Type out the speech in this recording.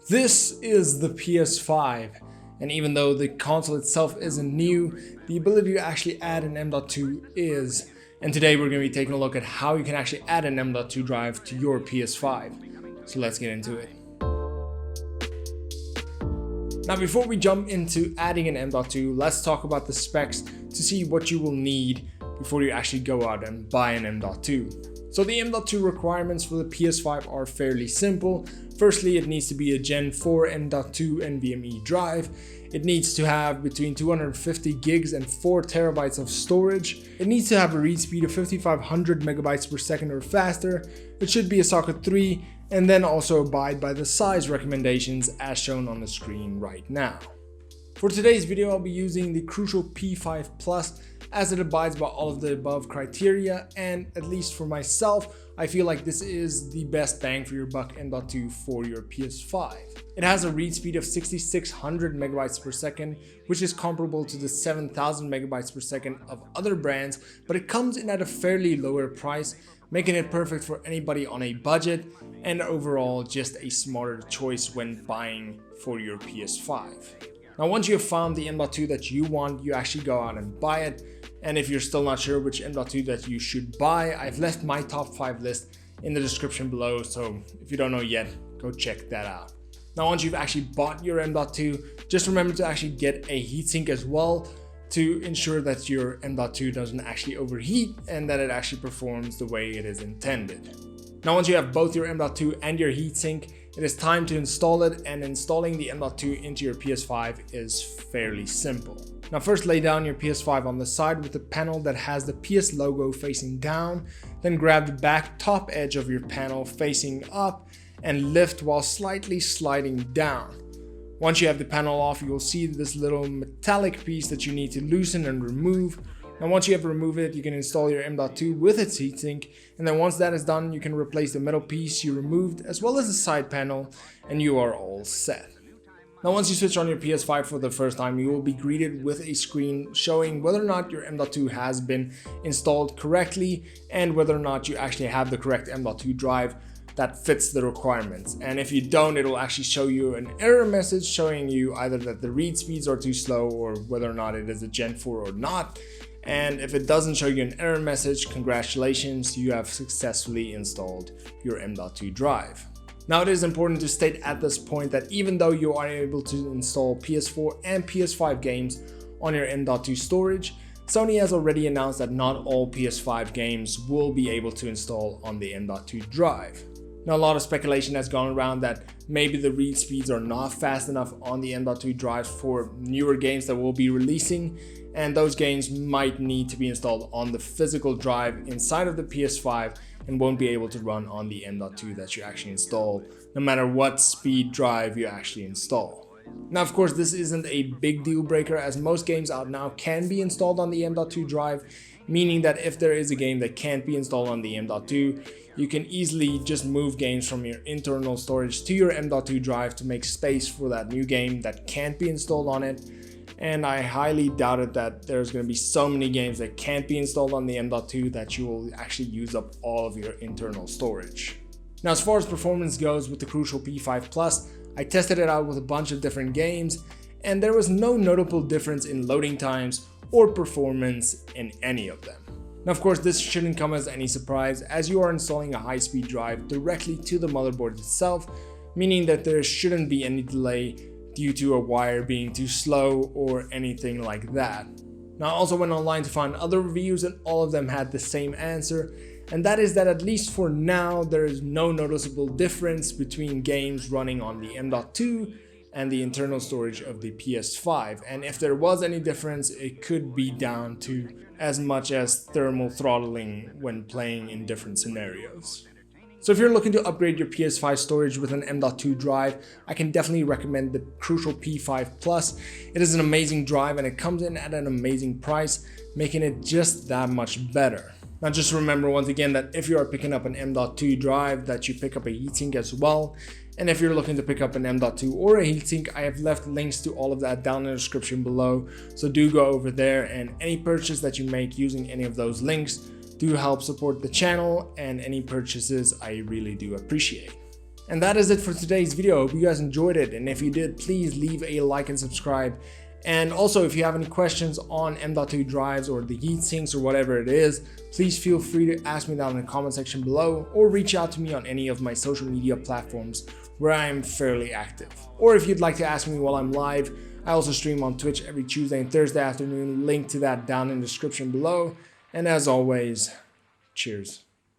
This is the PS5, and even though the console itself isn't new, the ability to actually add an M.2 is. And today we're going to be taking a look at how you can actually add an M.2 drive to your PS5. So let's get into it. Now before we jump into adding an M.2, let's talk about the specs to see what you will need before you actually go out and buy an M.2. So the M.2 requirements for the PS5 are fairly simple. Firstly, it needs to be a Gen 4 M.2 NVMe drive. It needs to have between 250 gigs and 4 terabytes of storage. It needs to have a read speed of 5500 megabytes per second or faster. It should be a socket 3 and then also abide by the size recommendations as shown on the screen right now. For today's video, I'll be using the Crucial P5 Plus as it abides by all of the above criteria, and at least for myself, I feel like this is the best bang for your buck M.2 for your PS5. It has a read speed of 6600 megabytes per second, which is comparable to the 7000 megabytes per second of other brands, but it comes in at a fairly lower price, making it perfect for anybody on a budget and overall just a smarter choice when buying for your PS5. Now once you have found the M.2 that you want, you actually go out and buy it. And if you're still not sure which M.2 that you should buy, I've left my top 5 list in the description below, so if you don't know yet, go check that out. Now once you've actually bought your M.2, just remember to actually get a heatsink as well to ensure that your M.2 doesn't actually overheat and that it actually performs the way it is intended. Now once you have both your M.2 and your heatsink, it is time to install it, and installing the M.2 into your PS5 is fairly simple. Now first lay down your PS5 on the side with the panel that has the PS logo facing down, then grab the back top edge of your panel facing up and lift while slightly sliding down. Once you have the panel off, you will see this little metallic piece that you need to loosen and remove. Now once you have removed it, you can install your M.2 with its heatsink, and then once that is done, you can replace the metal piece you removed as well as the side panel, and you are all set. Now once you switch on your PS5 for the first time, you will be greeted with a screen showing whether or not your M.2 has been installed correctly and whether or not you actually have the correct M.2 drive that fits the requirements. And if you don't, it will actually show you an error message showing you either that the read speeds are too slow or whether or not it is a Gen 4 or not. And if it doesn't show you an error message, congratulations, you have successfully installed your M.2 drive. Now it is important to state at this point that even though you are able to install PS4 and PS5 games on your M.2 storage, Sony has already announced that not all PS5 games will be able to install on the M.2 drive. Now a lot of speculation has gone around that maybe the read speeds are not fast enough on the M.2 drives for newer games that will be releasing, and those games might need to be installed on the physical drive inside of the PS5 and won't be able to run on the M.2 that you actually install, no matter what speed drive you actually install. Now of course this isn't a big deal breaker, as most games out now can be installed on the M.2 drive, meaning that if there is a game that can't be installed on the M.2, you can easily just move games from your internal storage to your M.2 drive to make space for that new game that can't be installed on it. And I highly doubt it that there's going to be so many games that can't be installed on the M.2 that you will actually use up all of your internal storage. Now as far as performance goes with the Crucial P5 Plus, I tested it out with a bunch of different games and there was no notable difference in loading times or performance in any of them. Now of course this shouldn't come as any surprise, as you are installing a high-speed drive directly to the motherboard itself, meaning that there shouldn't be any delay due to a wire being too slow or anything like that. Now I also went online to find other reviews and all of them had the same answer, and that is that at least for now there is no noticeable difference between games running on the M.2 and the internal storage of the PS5, and if there was any difference, it could be down to as much as thermal throttling when playing in different scenarios. So if you're looking to upgrade your PS5 storage with an M.2 drive, I can definitely recommend the Crucial P5 Plus. It is an amazing drive and it comes in at an amazing price, making it just that much better. Now just remember once again that if you are picking up an M.2 drive, that you pick up a heatsink as well. And if you're looking to pick up an M.2 or a heatsink, I have left links to all of that down in the description below. So do go over there, and any purchase that you make using any of those links do help support the channel, and any purchases I really do appreciate. And that is it for today's video. I hope you guys enjoyed it, and if you did, please leave a like and subscribe. And also, if you have any questions on M.2 drives or the Heatsinks or whatever it is, please feel free to ask me down in the comment section below, or reach out to me on any of my social media platforms where I am fairly active. Or if you'd like to ask me while I'm live, I also stream on Twitch every Tuesday and Thursday afternoon. Link to that down in the description below. And as always, cheers.